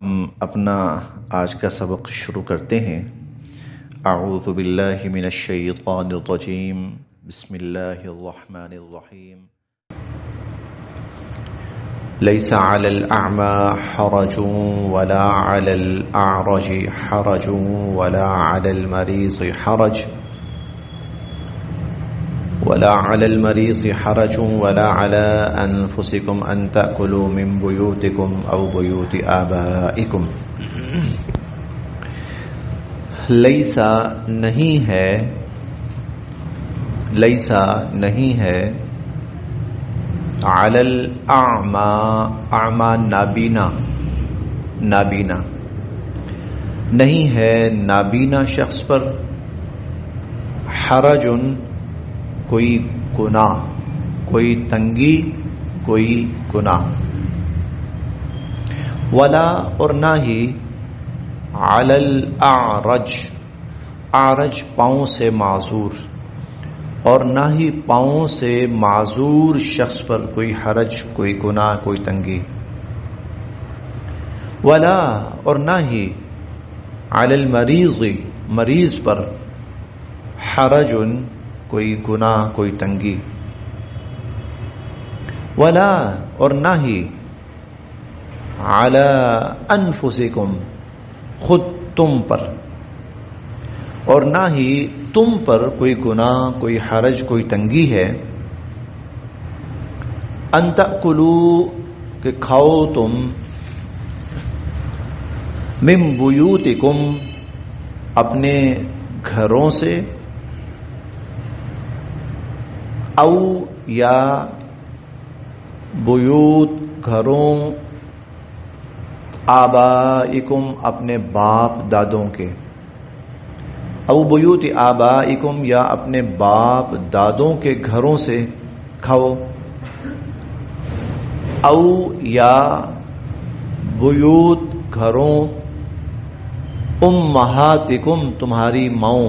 ہم اپنا آج کا سبق شروع کرتے ہیں۔ اعوذ باللہ من الشیطان الرجیم، بسم اللہ الرحمن الرحیم۔ لیس علی الاعمى حرج ولا علی الاعرج حرج ولا علی المریض حرج ولا على المريض حرج ولا على أنفسكم أن تأكلوا من بيوتكم أو بيوت آبائكم۔ لیسا نہیں ہے، لیسا نہیں ہے، علی الاعمى، اعمى نابینا، نابینا نہیں ہے نابینا شخص پر، حرج کوئی گناہ، کوئی تنگی، کوئی گناہ، ولا اور نہ ہی علی الاعرج، اعرج پاؤں سے معذور، اور نہ ہی پاؤں سے معذور شخص پر کوئی حرج، کوئی گناہ، کوئی تنگی، ولا اور نہ ہی علی المریض، مریض پر حرج کوئی گناہ، کوئی تنگی، ولا اور نہ ہی علی انفسکم، خود تم پر، اور نہ ہی تم پر کوئی گناہ، کوئی حرج، کوئی تنگی ہے، ان تأکلوا کہ کھاؤ تم، من بیوتکم اپنے گھروں سے، او یا بیوت گھروں، آبائکم اپنے باپ دادوں کے، او بیوت آبائکم یا اپنے باپ دادوں کے گھروں سے کھاؤ، او یا بیوت گھروں، امہاتکم تمہاری ماؤں،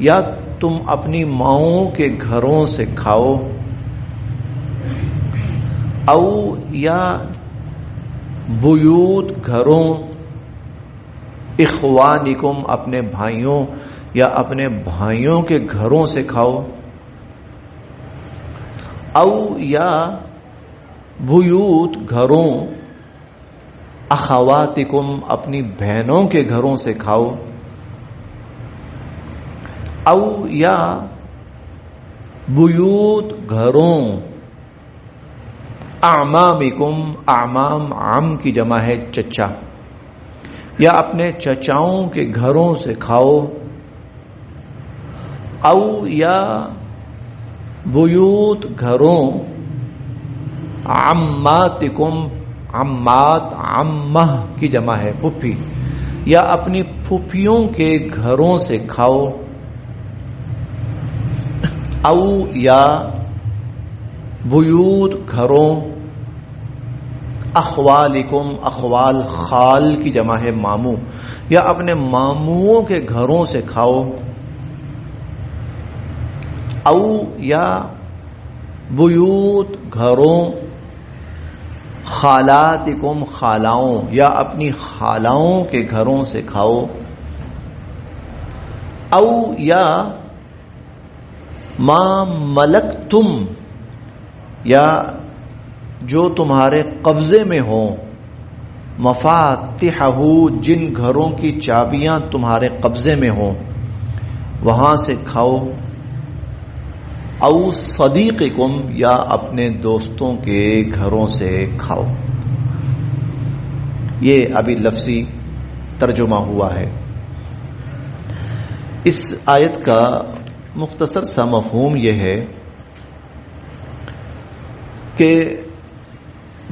یا تم اپنی ماؤں کے گھروں سے کھاؤ، او یا بیوت گھروں، اخوانکم اپنے بھائیوں یا اپنے بھائیوں کے گھروں سے کھاؤ، او یا بیوت گھروں، اخواتکم اپنی بہنوں کے گھروں سے کھاؤ، او یا بیوت گھروں، اعمامکم، اعمام عم کی جمع ہے چچا، یا اپنے چچاؤں کے گھروں سے کھاؤ، او یا بیوت گھروں، عماتکم، عمات عمہ کی جمع ہے پھپھی، یا اپنی پھپھیوں کے گھروں سے کھاؤ، او یا بیوت گھروں، اخوالکم، اخوال خال کی جمع ہے ماموں، یا اپنے ماموں کے گھروں سے کھاؤ، او یا بیوت گھروں، خالاتکم خالاؤں، یا اپنی خالاؤں کے گھروں سے کھاؤ، او یا ما ملکتم یا جو تمہارے قبضے میں ہوں، مفاتحہ جن گھروں کی چابیاں تمہارے قبضے میں ہوں وہاں سے کھاؤ، او صدیقکم یا اپنے دوستوں کے گھروں سے کھاؤ۔ یہ ابھی لفظی ترجمہ ہوا ہے۔ اس آیت کا مختصر سا مفہوم یہ ہے کہ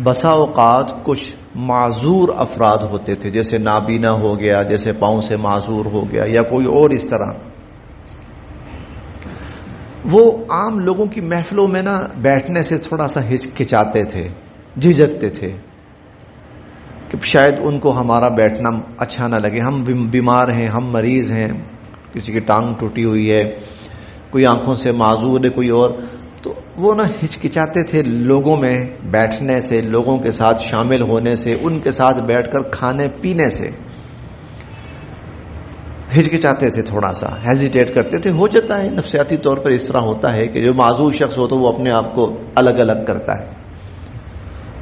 بسا اوقات کچھ معذور افراد ہوتے تھے، جیسے نابینا ہو گیا، جیسے پاؤں سے معذور ہو گیا، یا کوئی اور اس طرح، وہ عام لوگوں کی محفلوں میں نا بیٹھنے سے تھوڑا سا ہچکچاتے تھے، جھجکتے تھے کہ شاید ان کو ہمارا بیٹھنا اچھا نہ لگے، ہم بیمار ہیں، ہم مریض ہیں، کسی کی ٹانگ ٹوٹی ہوئی ہے، کوئی آنکھوں سے معذور ہے، کوئی اور، تو وہ نا ہچکچاتے تھے لوگوں میں بیٹھنے سے، لوگوں کے ساتھ شامل ہونے سے، ان کے ساتھ بیٹھ کر کھانے پینے سے ہچکچاتے تھے، تھوڑا سا ہیزیٹیٹ کرتے تھے. ہو جاتا ہے نفسیاتی طور پر اس طرح ہوتا ہے کہ جو معذور شخص ہو تو وہ اپنے آپ کو الگ الگ کرتا ہے.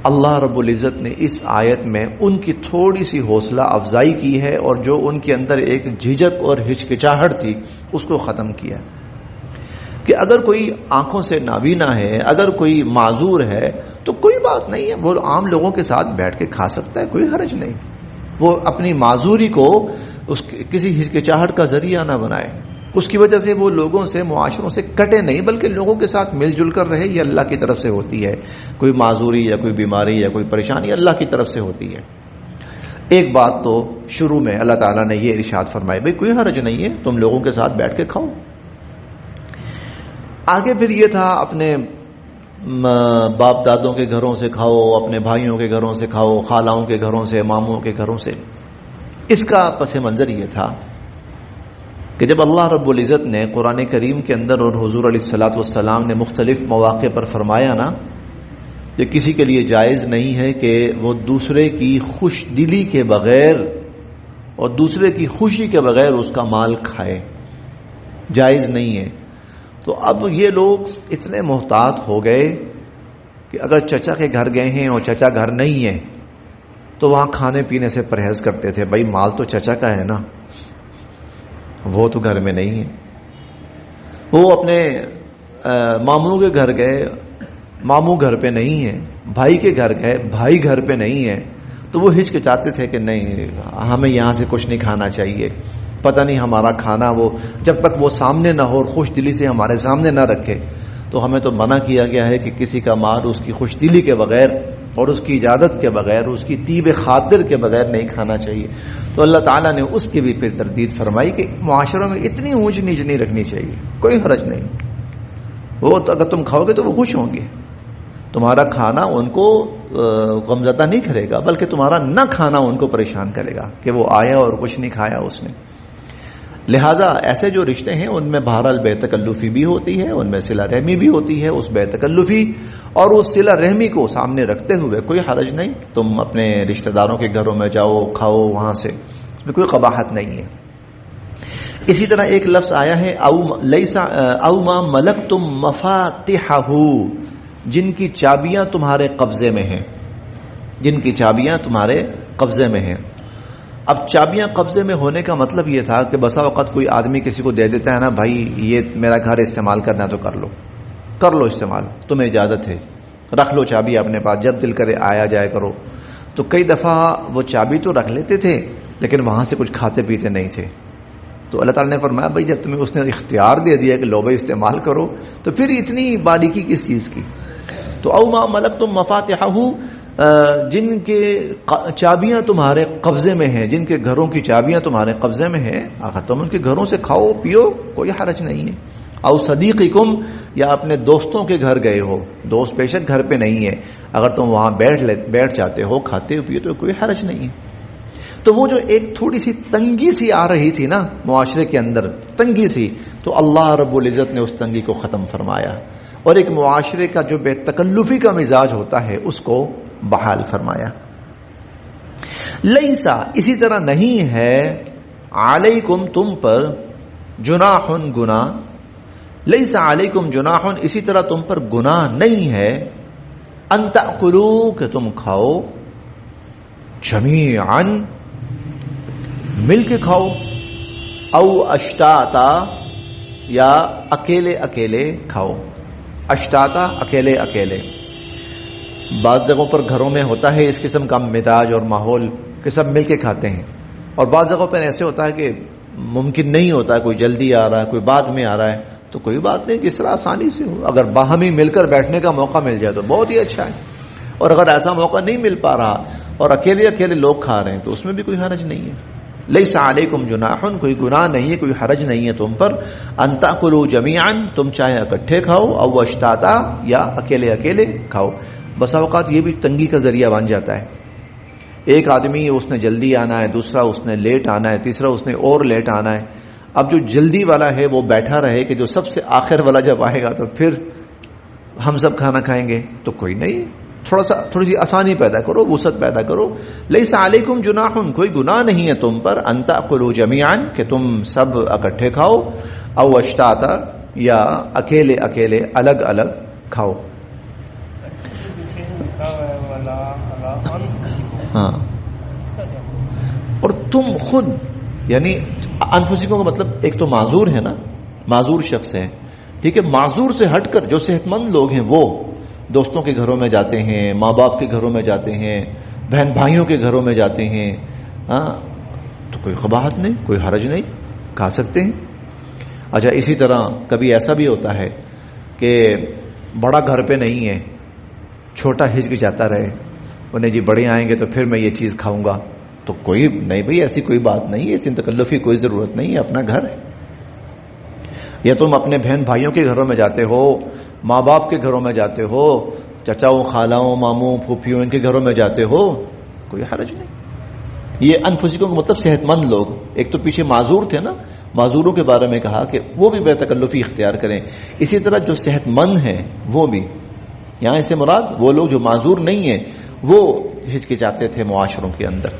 اللہ رب العزت نے اس آیت میں ان کی تھوڑی سی حوصلہ افزائی کی ہے، اور جو ان کے اندر ایک جھجک اور ہچکچاہٹ تھی اس کو ختم کیا کہ اگر کوئی آنکھوں سے نابینا ہے، اگر کوئی معذور ہے تو کوئی بات نہیں ہے، وہ عام لوگوں کے ساتھ بیٹھ کے کھا سکتا ہے، کوئی حرج نہیں. وہ اپنی معذوری کو کسی ہچکچاہٹ کا ذریعہ نہ بنائے، اس کی وجہ سے وہ لوگوں سے، معاشروں سے کٹے نہیں، بلکہ لوگوں کے ساتھ مل جل کر رہے. یہ اللہ کی طرف سے ہوتی ہے. کوئی معذوری یا کوئی بیماری یا کوئی پریشانی اللہ کی طرف سے ہوتی ہے. ایک بات تو شروع میں اللہ تعالیٰ نے یہ ارشاد فرمائی، بھئی کوئی حرج نہیں ہے، تم لوگوں کے ساتھ بیٹھ کے کھاؤ. آگے پھر یہ تھا اپنے باپ دادوں کے گھروں سے کھاؤ، اپنے بھائیوں کے گھروں سے کھاؤ، خالاؤں کے گھروں سے، ماموں کے گھروں سے. اس کا پس منظر یہ تھا کہ جب اللہ رب العزت نے قرآن کریم کے اندر اور حضور علیہ الصلوۃ والسلام نے مختلف مواقع پر فرمایا نا کہ کسی کے لیے جائز نہیں ہے کہ وہ دوسرے کی خوش دلی کے بغیر اور دوسرے کی خوشی کے بغیر اس کا مال کھائے، جائز نہیں ہے. تو اب یہ لوگ اتنے محتاط ہو گئے کہ اگر چچا کے گھر گئے ہیں اور چچا گھر نہیں ہے تو وہاں کھانے پینے سے پرہیز کرتے تھے. بھائی مال تو چچا کا ہے نا، وہ تو گھر میں نہیں ہے. وہ اپنے ماموں کے گھر گئے، ماموں گھر پہ نہیں ہے. بھائی کے گھر گئے، بھائی گھر پہ نہیں ہے. تو وہ ہچکچاتے تھے کہ نہیں، ہمیں یہاں سے کچھ نہیں کھانا چاہیے، پتہ نہیں ہمارا کھانا وہ جب تک وہ سامنے نہ ہو اور خوش دلی سے ہمارے سامنے نہ رکھے. تو ہمیں تو منع کیا گیا ہے کہ کسی کا مال اس کی خوش دلی کے بغیر اور اس کی اجازت کے بغیر، اس کی طیب خاطر کے بغیر نہیں کھانا چاہیے. تو اللہ تعالیٰ نے اس کی بھی پھر تردید فرمائی کہ معاشروں میں اتنی اونچ نیچ نہیں رکھنی چاہیے، کوئی حرج نہیں. وہ اگر تم کھاؤ گے تو وہ خوش ہوں گے، تمہارا کھانا ان کو غمزدہ نہیں کرے گا، بلکہ تمہارا نہ کھانا ان کو پریشان کرے گا کہ وہ آیا اور کچھ نہیں کھایا اس نے. لہٰذا ایسے جو رشتے ہیں ان میں بہرحال بے تکلفی بھی ہوتی ہے، ان میں صلہ رحمی بھی ہوتی ہے. اس بے تکلفی اور اس صلہ رحمی کو سامنے رکھتے ہوئے کوئی حرج نہیں، تم اپنے رشتہ داروں کے گھروں میں جاؤ، کھاؤ وہاں سے، اس میں کوئی قباحت نہیں ہے. اسی طرح ایک لفظ آیا ہے او ما ملکتم مفاتحہ، جن کی چابیاں تمہارے قبضے میں ہیں، جن کی چابیاں تمہارے قبضے میں ہیں. اب چابیاں قبضے میں ہونے کا مطلب یہ تھا کہ بسا وقت کوئی آدمی کسی کو دے دیتا ہے نا، بھائی یہ میرا گھر استعمال کرنا تو کر لو استعمال، تمہیں اجازت ہے، رکھ لو چابی اپنے پاس، جب دل کرے آیا جائے کرو. تو کئی دفعہ وہ چابی تو رکھ لیتے تھے لیکن وہاں سے کچھ کھاتے پیتے نہیں تھے. تو اللہ تعالیٰ نے فرمایا بھائی جب تمہیں اس نے اختیار دے دیا کہ لو بھائی استعمال کرو، تو پھر اتنی باریکی کس چیز کی. تو او ما ملکتم مفاتحہ، جن کے چابیاں تمہارے قبضے میں ہیں، جن کے گھروں کی چابیاں تمہارے قبضے میں ہیں، اگر تم ان کے گھروں سے کھاؤ پیو کوئی حرج نہیں ہے. او صدیقکم، یا اپنے دوستوں کے گھر گئے ہو، دوست بے شک گھر پہ نہیں ہے، اگر تم وہاں بیٹھ جاتے ہو، کھاتے ہو پیو تو کوئی حرج نہیں ہے. تو وہ جو ایک تھوڑی سی تنگی سی آ رہی تھی نا معاشرے کے اندر، تنگی سی، تو اللہ رب العزت نے اس تنگی کو ختم فرمایا اور ایک معاشرے کا جو بے تکلفی کا مزاج ہوتا ہے اس کو بحال فرمایا. لیسا، اسی طرح نہیں ہے، علیکم تم پر، جناح گناہ، لیسا علیکم جناح، اسی طرح تم پر گناہ نہیں ہے، ان تأکلوا، کہ تم کھاؤ، جمیعا، مل کے کھاؤ، او اشتاتا، یا اکیلے اکیلے کھاؤ. اشتاتا، اکیلے اکیلے. بعض جگہوں پر گھروں میں ہوتا ہے اس قسم کا مزاج اور ماحول کہ سب مل کے کھاتے ہیں، اور بعض جگہوں پر ایسے ہوتا ہے کہ ممکن نہیں ہوتا ہے، کوئی جلدی آ رہا ہے، کوئی بعد میں آ رہا ہے، تو کوئی بات نہیں، جس طرح آسانی سے ہو. اگر باہمی مل کر بیٹھنے کا موقع مل جائے تو بہت ہی اچھا ہے، اور اگر ایسا موقع نہیں مل پا رہا اور اکیلے اکیلے لوگ کھا رہے ہیں تو اس میں بھی کوئی حرج نہیں ہے. لیس علیکم جناح، کوئی گناہ نہیں ہے، کوئی حرج نہیں ہے تم پر، ان تأکلوا جمیعا، تم چاہے اکٹھے کھاؤ، او اشتاتا، یا اکیلے اکیلے کھاؤ. بسا اوقات یہ بھی تنگی کا ذریعہ بن جاتا ہے. ایک آدمی اس نے جلدی آنا ہے، دوسرا اس نے لیٹ آنا ہے، تیسرا اس نے اور لیٹ آنا ہے. اب جو جلدی والا ہے وہ بیٹھا رہے کہ جو سب سے آخر والا جب آئے گا تو پھر ہم سب کھانا کھائیں گے تو کوئی نہیں، تھوڑی سی آسانی پیدا کرو، وسعت پیدا کرو. لیس علیکم جناح، کوئی گناہ نہیں ہے تم پر، ان تاکلوا جمیعا، کہ تم سب اکٹھے کھاؤ، او اشتاتا، یا اکیلے اکیلے الگ الگ کھاؤ. ہاں، اور تم خود، یعنی انفسکم کا مطلب ایک تو معذور ہے نا، معذور شخص ہے، ٹھیک ہے. معذور سے ہٹ کر جو صحت مند لوگ ہیں وہ دوستوں کے گھروں میں جاتے ہیں، ماں باپ کے گھروں میں جاتے ہیں، بہن بھائیوں کے گھروں میں جاتے ہیں، تو کوئی قباحت نہیں، کوئی حرج نہیں، کھا سکتے ہیں. اچھا، اسی طرح کبھی ایسا بھی ہوتا ہے کہ بڑا گھر پہ نہیں ہے، چھوٹا ہچکچاتا رہے، انہیں جی بڑے آئیں گے تو پھر میں یہ چیز کھاؤں گا، تو کوئی نہیں بھائی، ایسی کوئی بات نہیں ہے، اس میں تکلف کی کوئی ضرورت نہیں ہے، اپنا گھر ہے. یا تم اپنے بہن بھائیوں کے گھروں میں جاتے ہو، ماں باپ کے گھروں میں جاتے ہو، چچاؤں خالاؤں ماموں پھوپھیوں ان کے گھروں میں جاتے ہو، کوئی حرج نہیں. یہ انفسکم کا مطلب صحت مند لوگ. ایک تو پیچھے معذور تھے نا، معذوروں کے بارے میں کہا کہ وہ بھی بے تکلفی اختیار کریں، اسی طرح جو صحت مند ہیں وہ بھی. یہاں اس سے مراد وہ لوگ جو معذور نہیں ہیں، وہ ہچکچاتے تھے معاشروں کے اندر.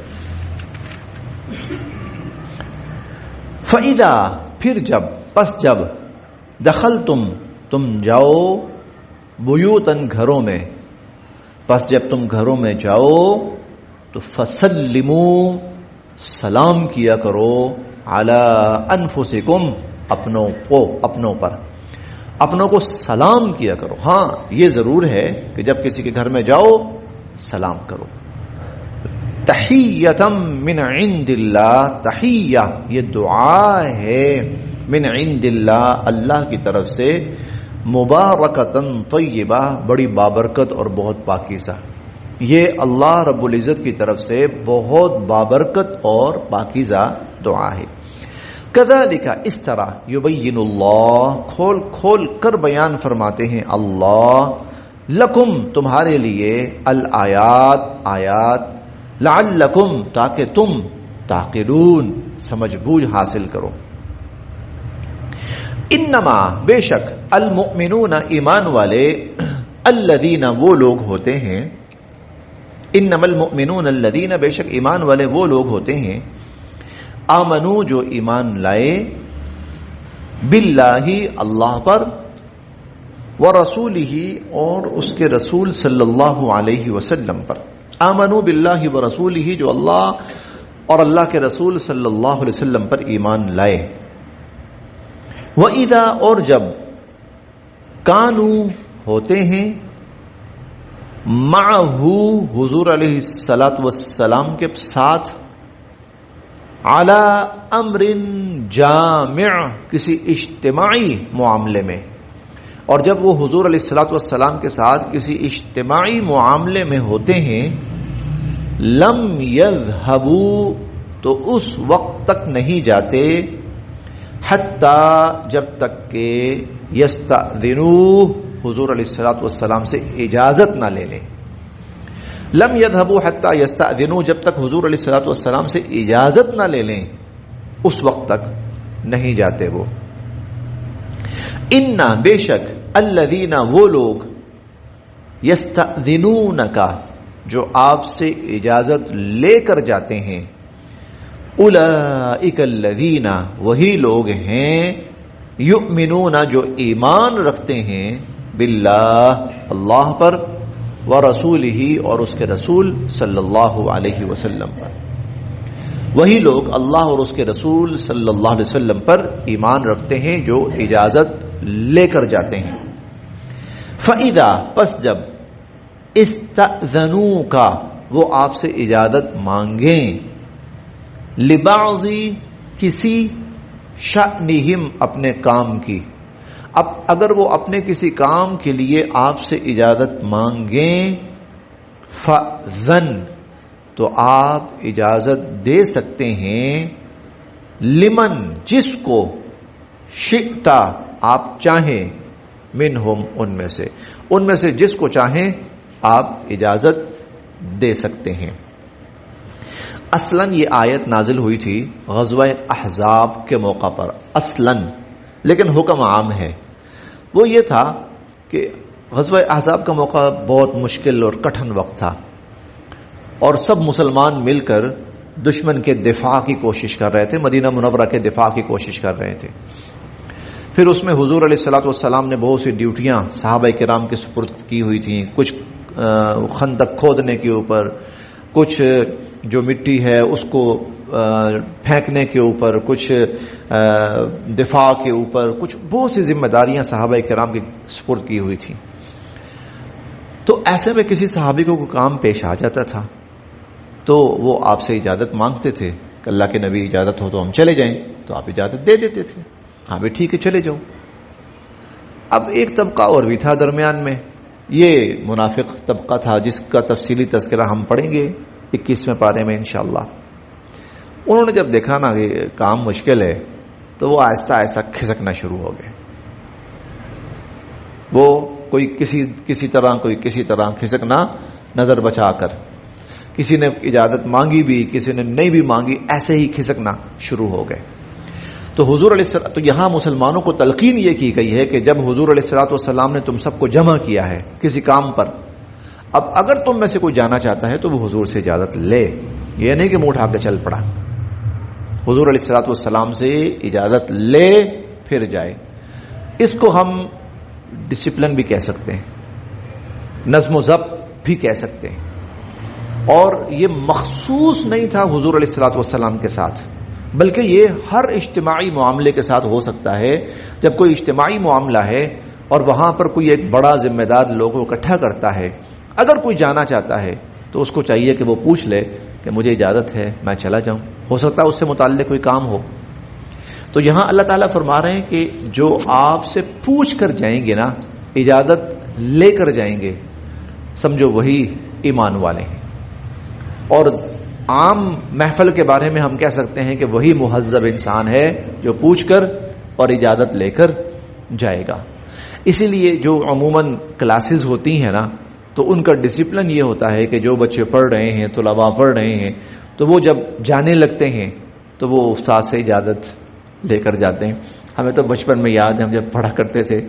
فَإِذَا، پھر جب، پس جب، تم جاؤ، بیوتن، گھروں میں، پس جب تم گھروں میں جاؤ تو فسلموا، سلام کیا کرو، علی انفسکم، اپنوں پر، اپنوں کو سلام کیا کرو. ہاں یہ ضرور ہے کہ جب کسی کے گھر میں جاؤ سلام کرو. تحیۃ من عند اللہ، تحیہ یہ دعا ہے، من عند اللہ، اللہ کی طرف سے، مبارکتن طیبہ، بڑی بابرکت اور بہت پاکیزہ. یہ اللہ رب العزت کی طرف سے بہت بابرکت اور پاکیزہ دعا ہے. کذالک، اس طرح، یبین اللہ، کھول کھول کر بیان فرماتے ہیں اللہ، لکم، تمہارے لیے، الآیات، آیات، لعلکم، تاکہ تم، تعقلون، سمجھ بوجھ حاصل کرو. انما، بے شک، المؤمنون، ایمان والے، الذین، وہ لوگ ہوتے ہیں، انما المؤمنون الذین، بے شک ایمان والے وہ لوگ ہوتے ہیں، آمنو، جو ایمان لائے، باللہ، اللہ پر، ورسولہ، اور اس کے رسول صلی اللہ علیہ وسلم پر. آمنو باللہ ورسولہ، جو اللہ اور اللہ کے رسول صلی اللہ علیہ وسلم پر ایمان لائے. وَإِذَا، اور جب، کانو، ہوتے ہیں، معہو، حضور علیہ السلام کے ساتھ، علی امر جامع، کسی اجتماعی معاملے میں. اور جب وہ حضور علیہ السلام کے ساتھ کسی اجتماعی معاملے میں ہوتے ہیں، لم یذهبوا، تو اس وقت تک نہیں جاتے، حتی، جب تک کہ، یستأذنوا، حضور علیہ السلام سے اجازت نہ لے لیں. لم یذهبوا حتی یستأذنوا، جب تک حضور علیہ السلام سے اجازت نہ لے لیں اس وقت تک نہیں جاتے وہ. انا، بے شک، الذین، وہ لوگ، یستأذنونک، جو آپ سے اجازت لے کر جاتے ہیں، اولئک الذین، وہی لوگ ہیں، یؤمنون، جو ایمان رکھتے ہیں، باللہ، اللہ پر، ورسولہ، اور اس کے رسول صلی اللہ علیہ وسلم پر. وہی لوگ اللہ اور اس کے رسول صلی اللہ علیہ وسلم پر ایمان رکھتے ہیں جو اجازت لے کر جاتے ہیں. فَإِذَا، پس جب، اسْتَأْذَنُوكَ، وہ آپ سے اجازت مانگیں، لِبَعْضِ، کسی، شَأْنِهِمْ، اپنے کام کی. اب اگر وہ اپنے کسی کام کے لیے آپ سے اجازت مانگیں، فَأْذَن، تو آپ اجازت دے سکتے ہیں، لمن، جس کو، شئتا، آپ چاہیں، منہم، ان میں سے جس کو چاہیں آپ اجازت دے سکتے ہیں. اصلاً یہ آیت نازل ہوئی تھی غزوہ احزاب کے موقع پر، اصلاً، لیکن حکم عام ہے. وہ یہ تھا کہ غزوہ احزاب کا موقع بہت مشکل اور کٹھن وقت تھا، اور سب مسلمان مل کر دشمن کے دفاع کی کوشش کر رہے تھے، مدینہ منورہ کے دفاع کی کوشش کر رہے تھے۔ پھر اس میں حضور علیہ الصلوۃ والسلام نے بہت سی ڈیوٹیاں صحابہ کرام کے سپرد کی ہوئی تھیں، کچھ خندق کھودنے کے اوپر، کچھ جو مٹی ہے اس کو پھینکنے کے اوپر، کچھ دفاع کے اوپر، کچھ بہت سی ذمہ داریاں صحابہ کرام کی سپرد کی ہوئی تھیں۔ تو ایسے میں کسی صحابی کو کوئی کام پیش آ جاتا تھا تو وہ آپ سے اجازت مانگتے تھے کہ اللہ کے نبی اجازت ہو تو ہم چلے جائیں، تو آپ اجازت دے دیتے تھے، ہاں بھی ٹھیک ہے چلے جاؤ۔ اب ایک طبقہ اور بھی تھا درمیان میں، یہ منافق طبقہ تھا جس کا تفصیلی تذکرہ ہم پڑھیں گے 21ویں پارے میں انشاءاللہ۔ انہوں نے جب دیکھا نا کہ کام مشکل ہے تو وہ آہستہ آہستہ کھسکنا شروع ہو گئے، وہ کوئی کسی طرح کھسکنا نظر بچا کر، کسی نے اجازت مانگی بھی کسی نے نہیں بھی مانگی، ایسے ہی کھسکنا شروع ہو گئے۔ تو حضور علیہ السلام، تو یہاں مسلمانوں کو تلقین یہ کی گئی ہے کہ جب حضور علیہ الصلوۃ والسلام نے تم سب کو جمع کیا ہے کسی کام پر، اب اگر تم میں سے کوئی جانا چاہتا ہے تو وہ حضور سے اجازت لے، یہ نہیں کہ منہ اٹھا کے چل پڑا، حضور علیہ الصلوۃ والسلام سے اجازت لے پھر جائے۔ اس کو ہم ڈسپلن بھی کہہ سکتے ہیں، نظم و ضبط بھی کہہ سکتے ہیں، اور یہ مخصوص نہیں تھا حضور علیہ الصلوۃ والسلام کے ساتھ، بلکہ یہ ہر اجتماعی معاملے کے ساتھ ہو سکتا ہے۔ جب کوئی اجتماعی معاملہ ہے اور وہاں پر کوئی ایک بڑا ذمہ دار لوگوں کو اکٹھا کرتا ہے، اگر کوئی جانا چاہتا ہے تو اس کو چاہیے کہ وہ پوچھ لے کہ مجھے اجازت ہے میں چلا جاؤں، ہو سکتا ہے اس سے متعلق کوئی کام ہو۔ تو یہاں اللہ تعالیٰ فرما رہے ہیں کہ جو آپ سے پوچھ کر جائیں گے نا، اجازت لے کر جائیں گے، سمجھو وہی ایمان والے ہیں۔ اور عام محفل کے بارے میں ہم کہہ سکتے ہیں کہ وہی مہذب انسان ہے جو پوچھ کر اور اجازت لے کر جائے گا۔ اسی لیے جو عموماً کلاسز ہوتی ہیں نا، تو ان کا ڈسپلن یہ ہوتا ہے کہ جو بچے پڑھ رہے ہیں، طلباء پڑھ رہے ہیں، تو وہ جب جانے لگتے ہیں تو وہ استاد سے اجازت لے کر جاتے ہیں۔ ہمیں تو بچپن میں یاد ہے، ہم جب پڑھا کرتے تھے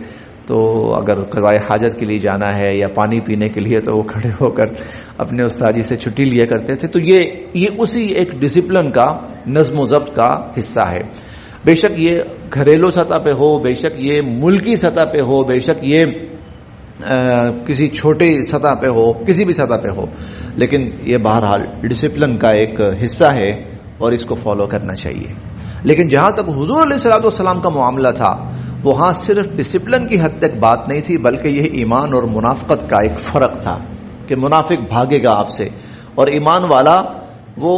تو اگر قضائے حاجت کے لیے جانا ہے یا پانی پینے کے لیے تو وہ کھڑے ہو کر اپنے استاد جی سے چھٹی لیا کرتے تھے۔ تو یہ اسی ایک ڈسپلن کا، نظم و ضبط کا حصہ ہے۔ بے شک یہ گھریلو سطح پہ ہو، بے شک یہ ملکی سطح پہ ہو، بے شک یہ کسی چھوٹے سطح پہ ہو، کسی بھی سطح پہ ہو، لیکن یہ بہرحال ڈسپلن کا ایک حصہ ہے اور اس کو فالو کرنا چاہیے۔ لیکن جہاں تک حضور علیہ الصلوۃ والسلام کا معاملہ تھا، وہاں صرف ڈسپلن کی حد تک بات نہیں تھی، بلکہ یہ ایمان اور منافقت کا ایک فرق تھا کہ منافق بھاگے گا آپ سے، اور ایمان والا وہ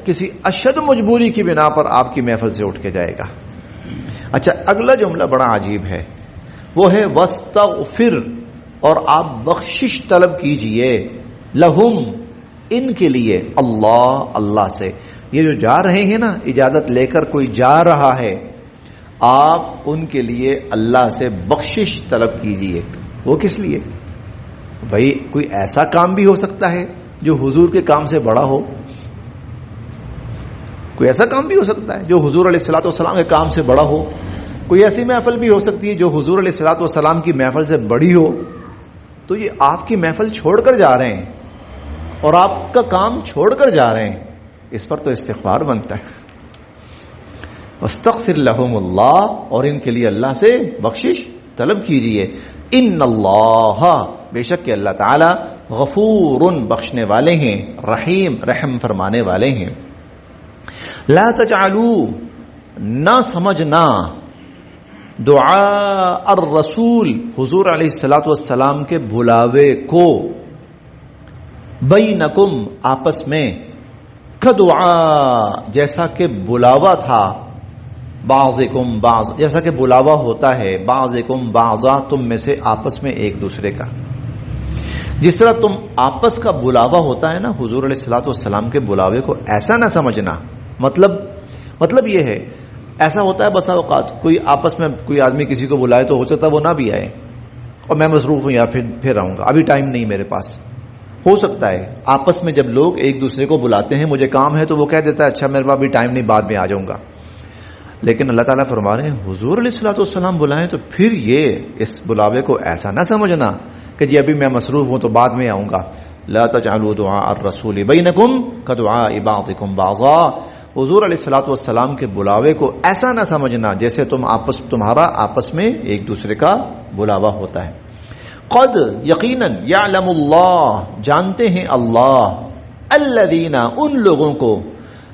کسی اشد مجبوری کی بنا پر آپ کی محفل سے اٹھ کے جائے گا۔ اچھا، اگلا جملہ بڑا عجیب ہے، وہ ہے وَاسْتَغْفِرْ، اور آپ بخشش طلب کیجئے، لہم، ان کے لیے، اللہ سے۔ یہ جو جا رہے ہیں نا، اجازت لے کر کوئی جا رہا ہے، آپ ان کے لیے اللہ سے بخشش طلب کیجئے۔ وہ کس لیے؟ بھائی کوئی ایسا کام بھی ہو سکتا ہے جو حضور کے کام سے بڑا ہو، کوئی ایسا کام بھی ہو سکتا ہے جو حضور علیہ الصلوۃ والسلام کے کام سے بڑا ہو، کوئی ایسی محفل بھی ہو سکتی ہے جو حضور علیہ الصلوۃ والسلام کی محفل سے بڑی ہو۔ تو یہ آپ کی محفل چھوڑ کر جا رہے ہیں اور آپ کا کام چھوڑ کر جا رہے ہیں، اس پر تو استغفار بنتا ہے۔ واستغفر لهم اللہ، اور ان کے لیے اللہ سے بخشش طلب کیجئے۔ ان اللہ، بے شک کہ اللہ تعالی غفور، بخشنے والے ہیں، رحیم، رحم فرمانے والے ہیں۔ لا تجعلوا، نہ سمجھنا، دعاء الرسول، حضور علیہ الصلوۃ والسلام کے بلاوے کو، بینکم، آپس میں، کدعاء، جیسا کہ بلاوا تھا، بعضکم بعض، جیسا کہ بلاوا ہوتا ہے، بعضکم بعضا، تم میں سے آپس میں ایک دوسرے کا، جس طرح تم آپس کا بلاوا ہوتا ہے نا، حضور علیہ الصلوۃ والسلام کے بلاوے کو ایسا نہ سمجھنا۔ مطلب یہ ہے، ایسا ہوتا ہے بسا اوقات کوئی آپس میں کوئی آدمی کسی کو بلائے تو ہو سکتا ہے وہ نہ بھی آئے، اور میں مصروف ہوں یا پھر آؤں گا، ابھی ٹائم نہیں میرے پاس۔ ہو سکتا ہے آپس میں جب لوگ ایک دوسرے کو بلاتے ہیں، مجھے کام ہے تو وہ کہہ دیتا ہے اچھا میرے پاس ابھی ٹائم نہیں، بعد میں آ جاؤں گا۔ لیکن اللہ تعالیٰ فرما رہے ہیں حضور علیہ الصلوۃ والسلام بلائیں تو پھر یہ اس بلاوے کو ایسا نہ سمجھنا کہ جی ابھی میں مصروف ہوں تو بعد میں آؤں گا. لا تجعلوا دعاء الرسول بینکم کدعاء بعضکم بعضا. حضور علیہ الصلوۃ والسلام کے بلاوے کو ایسا نہ سمجھنا جیسے تمہارا آپس میں ایک دوسرے کا بلاوا ہوتا ہے. قد یقیناً یعلم اللہ جانتے ہیں اللہ الذین ان لوگوں کو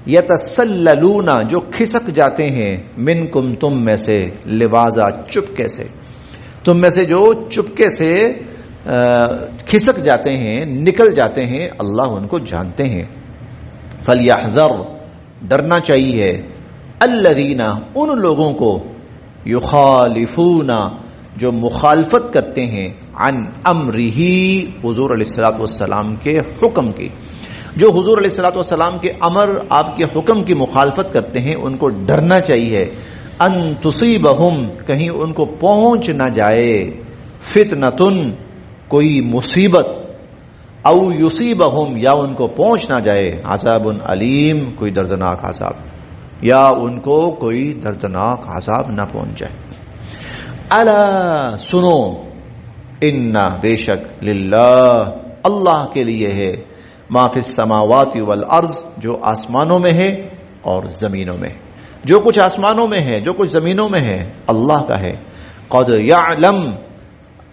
یتسللون جو کھسک جاتے ہیں منکم تم میں سے لواذا چپکے سے تم میں سے جو چپکے سے کھسک جاتے ہیں نکل جاتے ہیں اللہ ان کو جانتے ہیں. فلیحذر ڈرنا چاہیے الذین ان لوگوں کو یخالفون جو مخالفت کرتے ہیں عن امرہ حضور علیہ الصلوۃ والسلام کے حکم کی. جو حضور علیہ الصلوۃ والسلام کے امر آپ کے حکم کی مخالفت کرتے ہیں ان کو ڈرنا چاہیے ان تصیبہم کہیں ان کو پہنچ نہ جائے فتنۃ کوئی مصیبت او یصیبہم یا ان کو پہنچ نہ جائے عذاب علیم کوئی دردناک عذاب یا ان کو کوئی دردناک عذاب نہ پہنچ جائے. الا سنو ان بے شک للہ اللہ کے لیے ہے ما فی السماوات والارض جو آسمانوں میں ہے اور زمینوں میں جو کچھ آسمانوں میں ہے جو کچھ زمینوں میں ہے اللہ کا ہے. قد یعلم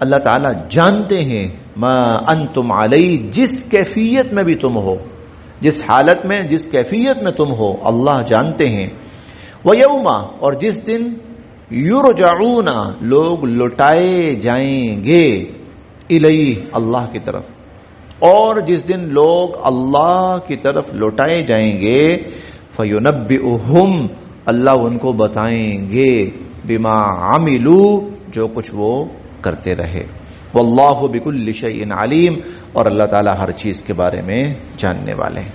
اللہ تعالیٰ جانتے ہیں ما انتم علیہ جس کیفیت میں بھی تم ہو جس حالت میں جس کیفیت میں تم ہو اللہ جانتے ہیں. ویوم اور جس دن یرجعون لوگ لوٹائے جائیں گے الیہ اللہ کی طرف اور جس دن لوگ اللہ کی طرف لوٹائے جائیں گے فینبئہم اللہ ان کو بتائیں گے بما عملوا جو کچھ وہ کرتے رہے. واللہ بکل شیء علیم اور اللہ تعالی ہر چیز کے بارے میں جاننے والے ہیں.